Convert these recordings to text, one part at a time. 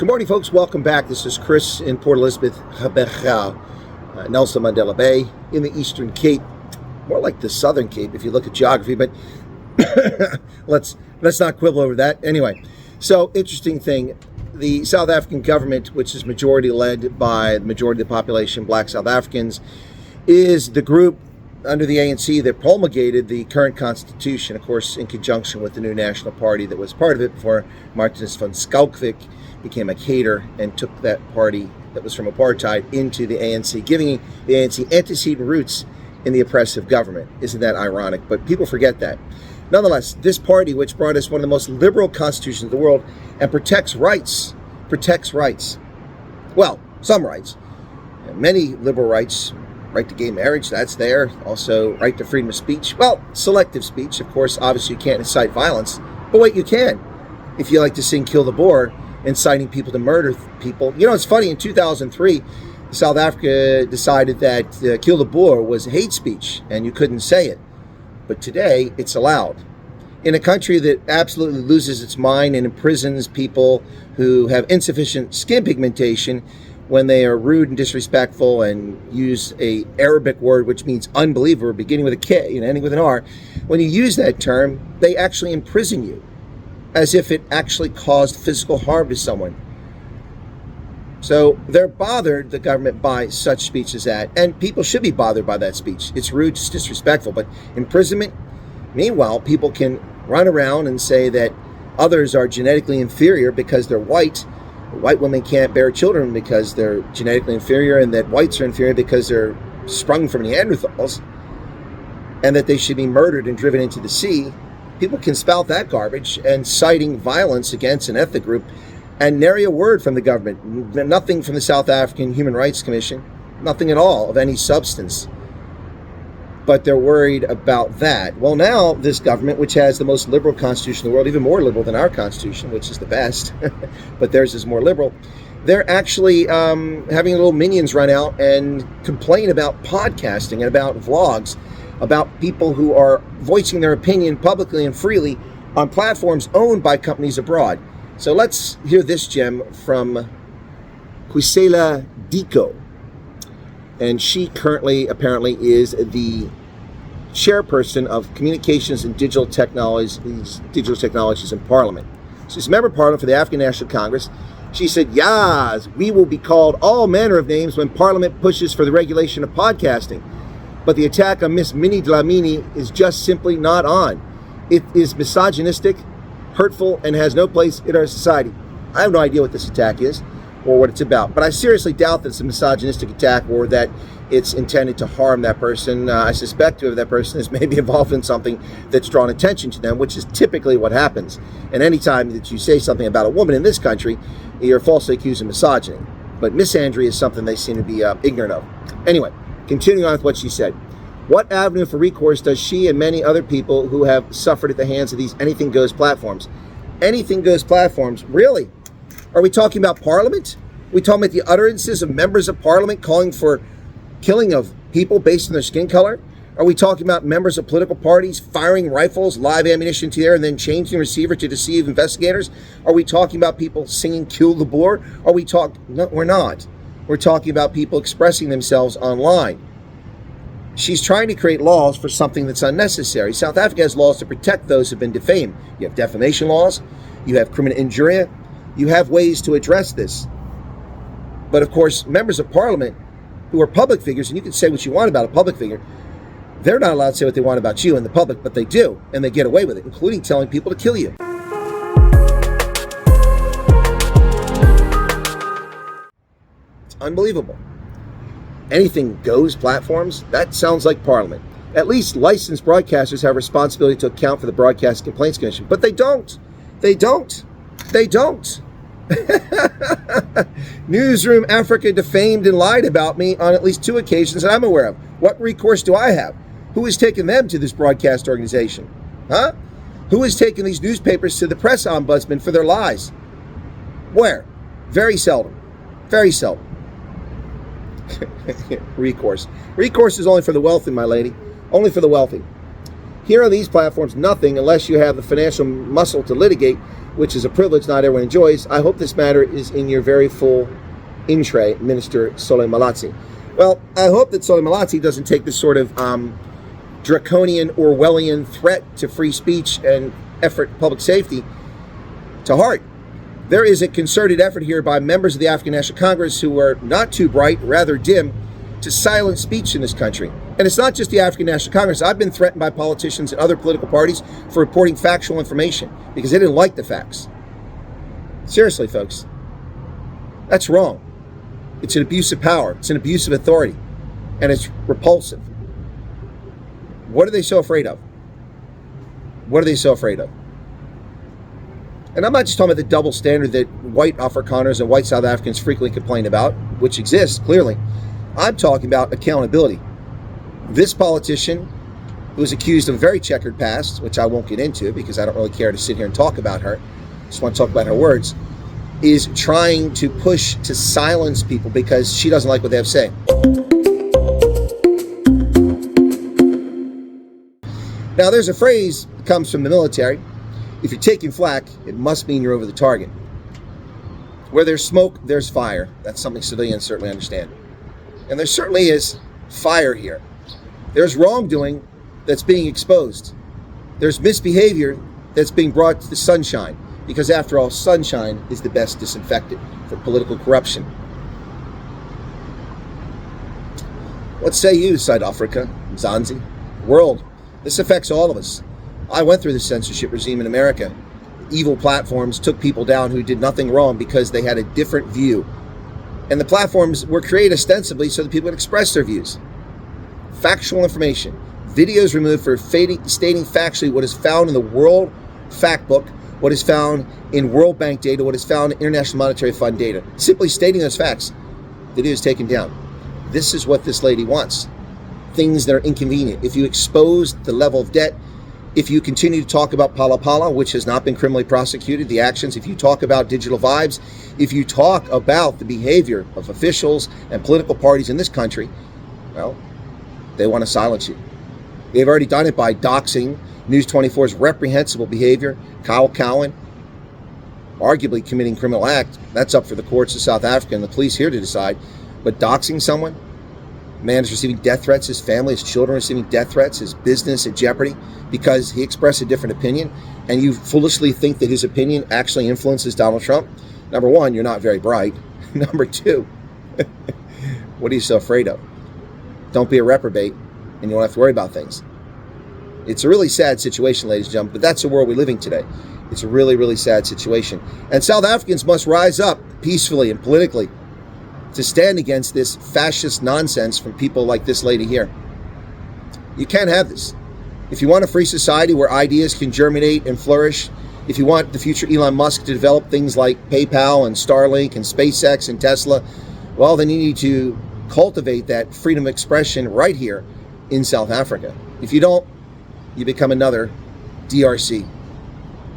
Good morning, folks. Welcome back. This is Chris in Port Elizabeth, Nelson Mandela Bay in the Eastern Cape. More like the Southern Cape if you look at geography, but let's not quibble over that. Anyway, so interesting thing. The South African government, which is majority led by the majority of the population, Black South Africans, is the group under the ANC that promulgated the current constitution, of course, in conjunction with the new National Party that was part of it before Martinus van Schalkwyk became a cater and took that party that was from apartheid into the ANC, giving the ANC antecedent roots in the oppressive government. Isn't that ironic? But people forget that. Nonetheless, this party, which brought us one of the most liberal constitutions of the world and protects rights, well, some rights, many liberal rights, right to gay marriage, that's there. Also, right to freedom of speech. Well, selective speech, of course. Obviously, you can't incite violence. But wait, you can. If you like to sing Kill the Boer, inciting people to murder people. You know, it's funny, in 2003, South Africa decided that Kill the Boer was hate speech, and you couldn't say it. But today, it's allowed. In a country that absolutely loses its mind and imprisons people who have insufficient skin pigmentation when they are rude and disrespectful and use a Arabic word which means unbeliever, beginning with a K and ending with an R, when you use that term, they actually imprison you as if it actually caused physical harm to someone. So they're bothered, the government, by such speech as that, and people should be bothered by that speech. It's rude, it's disrespectful, but imprisonment, meanwhile, people can run around and say that others are genetically inferior because they're white. White women can't bear children because they're genetically inferior, and that whites are inferior because they're sprung from Neanderthals, and that they should be murdered and driven into the sea. People can spout that garbage, and citing violence against an ethnic group, and nary a word from the government, nothing from the South African Human Rights Commission, nothing at all of any substance. But they're worried about that. Well, now this government, which has the most liberal constitution in the world, even more liberal than our constitution, which is the best, but theirs is more liberal, they're actually having little minions run out and complain about podcasting and about vlogs, about people who are voicing their opinion publicly and freely on platforms owned by companies abroad. So let's hear this gem from Kwisela Diko. And she currently, apparently, is the chairperson of Communications and Digital Technologies in Parliament. She's a member of Parliament for the African National Congress. She said, "Yes, we will be called all manner of names when Parliament pushes for the regulation of podcasting. But the attack on Miss Minnie Dlamini is just simply not on. It is misogynistic, hurtful, and has no place in our society." I have no idea what this attack is or what it's about, but I seriously doubt that it's a misogynistic attack or that it's intended to harm that person. I suspect whoever that person is may be involved in something that's drawn attention to them, which is typically what happens. And anytime that you say something about a woman in this country, you're falsely accused of misogyny. But misandry is something they seem to be ignorant of. Anyway, continuing on with what she said. What avenue for recourse does she and many other people who have suffered at the hands of these anything goes platforms? Anything goes platforms? Really? Are we talking about Parliament? Are we talking about the utterances of members of Parliament calling for killing of people based on their skin color? Are we talking about members of political parties firing rifles, live ammunition to the air, and then changing the receiver to deceive investigators? Are we talking about people singing Kill the Boer? Are we talking? No, we're not. We're talking about people expressing themselves online. She's trying to create laws for something that's unnecessary. South Africa has laws to protect those who have been defamed. You have defamation laws. You have criminal injuria. You have ways to address this. But of course, members of Parliament who are public figures, and you can say what you want about a public figure, they're not allowed to say what they want about you in the public, but they do, and they get away with it, including telling people to kill you. It's unbelievable. Anything goes platforms? That sounds like Parliament. At least licensed broadcasters have responsibility to account for the Broadcast Complaints Commission, but they don't. They don't. They don't. Newsroom Africa defamed and lied about me on at least 2 occasions that I'm aware of. What recourse do I have? Who has taken them to this broadcast organization? Huh? Who has taken these newspapers to the press ombudsman for their lies? Where? Very seldom. Very seldom. Recourse. Recourse is only for the wealthy, my lady. Only for the wealthy. Here on these platforms, nothing unless you have the financial muscle to litigate, which is a privilege not everyone enjoys. I hope this matter is in your very full in-tray, Minister Soleh Malatsi. Well, I hope that Soleh Malatsi doesn't take this sort of draconian Orwellian threat to free speech and effort public safety to heart. There is a concerted effort here by members of the African National Congress who are not too bright, rather dim, to silence speech in this country. And it's not just the African National Congress. I've been threatened by politicians and other political parties for reporting factual information because they didn't like the facts. Seriously, folks, that's wrong. It's an abuse of power. It's an abuse of authority. And it's repulsive. What are they so afraid of? What are they so afraid of? And I'm not just talking about the double standard that white Afrikaners and white South Africans frequently complain about, which exists, clearly. I'm talking about accountability. This politician, who is accused of a very checkered past, which I won't get into because I don't really care to sit here and talk about her, just want to talk about her words, is trying to push to silence people because she doesn't like what they have to say. Now, there's a phrase that comes from the military. If you're taking flak, it must mean you're over the target. Where there's smoke, there's fire. That's something civilians certainly understand. And there certainly is fire here. There's wrongdoing that's being exposed. There's misbehavior that's being brought to the sunshine. Because after all, sunshine is the best disinfectant for political corruption. What say you, South Africa, Mzansi, world? This affects all of us. I went through the censorship regime in America. Evil platforms took people down who did nothing wrong because they had a different view. And the platforms were created ostensibly so that people could express their views. Factual information. Videos removed for stating factually what is found in the World Fact Book, what is found in World Bank data, what is found in International Monetary Fund data. Simply stating those facts. Videos taken down. This is what this lady wants. Things that are inconvenient. If you expose the level of debt, if you continue to talk about Pala Pala, which has not been criminally prosecuted, the actions, if you talk about digital vibes, if you talk about the behavior of officials and political parties in this country, well, they want to silence you. They've already done it by doxing News 24's reprehensible behavior, Kyle Cowan, arguably committing criminal act. That's up for the courts of South Africa and the police here to decide. But doxing someone, man is receiving death threats, his family, his children are receiving death threats, his business at jeopardy because he expressed a different opinion, and you foolishly think that his opinion actually influences Donald Trump. Number one, you're not very bright. Number two, what are you so afraid of? Don't be a reprobate, and you won't have to worry about things. It's a really sad situation, ladies and gentlemen, but that's the world we're living today. It's a really, really sad situation. And South Africans must rise up peacefully and politically to stand against this fascist nonsense from people like this lady here. You can't have this. If you want a free society where ideas can germinate and flourish, if you want the future Elon Musk to develop things like PayPal and Starlink and SpaceX and Tesla, well, then you need to cultivate that freedom of expression right here in South Africa. If you don't, you become another DRC.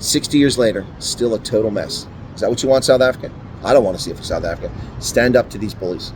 60 years later, still a total mess. Is that what you want, South Africa? I don't want to see it for South Africa. Stand up to these bullies.